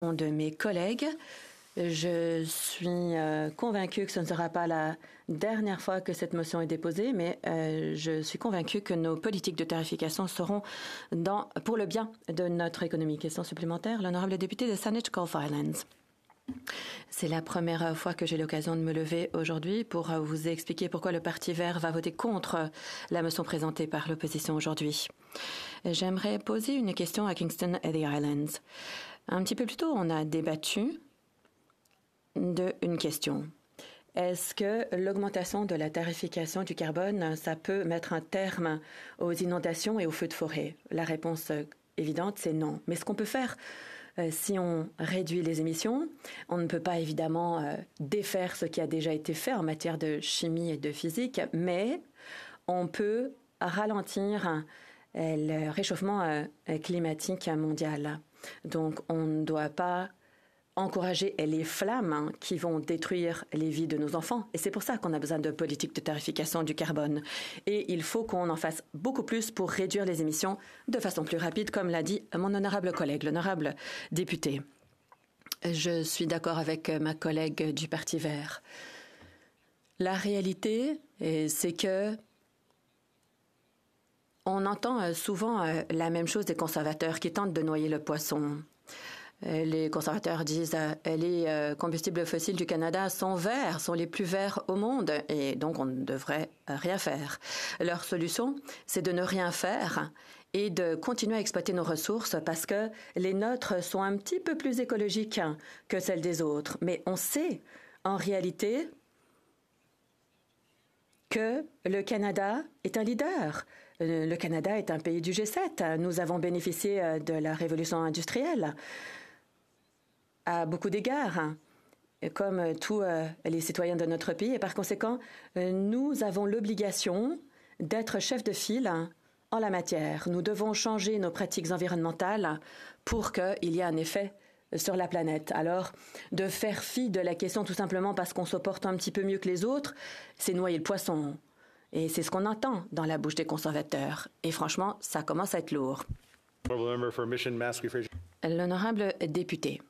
De mes collègues. Je suis convaincue que ce ne sera pas la dernière fois que cette motion est déposée, mais je suis convaincue que nos politiques de tarification seront pour le bien de notre économie. Question supplémentaire, l'honorable député de Saanich Gulf Islands. C'est la première fois que j'ai l'occasion de me lever aujourd'hui pour vous expliquer pourquoi le Parti vert va voter contre la motion présentée par l'opposition aujourd'hui. J'aimerais poser une question à Kingston et the Islands. Un petit peu plus tôt, on a débattu d'une question. Est-ce que l'augmentation de la tarification du carbone, ça peut mettre un terme aux inondations et aux feux de forêt? La réponse évidente, c'est non. Mais ce qu'on peut faire, si on réduit les émissions, on ne peut pas évidemment défaire ce qui a déjà été fait en matière de chimie et de physique, mais on peut ralentir le réchauffement climatique mondial. Donc, on ne doit pas encourager les flammes qui vont détruire les vies de nos enfants. Et c'est pour ça qu'on a besoin de politiques de tarification du carbone. Et il faut qu'on en fasse beaucoup plus pour réduire les émissions de façon plus rapide, comme l'a dit mon honorable collègue, l'honorable député. Je suis d'accord avec ma collègue du Parti vert. La réalité, c'est que on entend souvent la même chose des conservateurs qui tentent de noyer le poisson. Les conservateurs disent les combustibles fossiles du Canada sont verts, sont les plus verts au monde et donc on ne devrait rien faire. Leur solution, c'est de ne rien faire et de continuer à exploiter nos ressources parce que les nôtres sont un petit peu plus écologiques que celles des autres. Mais on sait en réalité que le Canada est un leader. Le Canada est un pays du G7. Nous avons bénéficié de la révolution industrielle à beaucoup d'égards, comme tous les citoyens de notre pays. Et par conséquent, nous avons l'obligation d'être chef de file en la matière. Nous devons changer nos pratiques environnementales pour qu'il y ait un effet sur la planète. Alors, de faire fi de la question tout simplement parce qu'on se porte un petit peu mieux que les autres, c'est noyer le poisson. Et c'est ce qu'on entend dans la bouche des conservateurs. Et franchement, ça commence à être lourd. L'honorable député.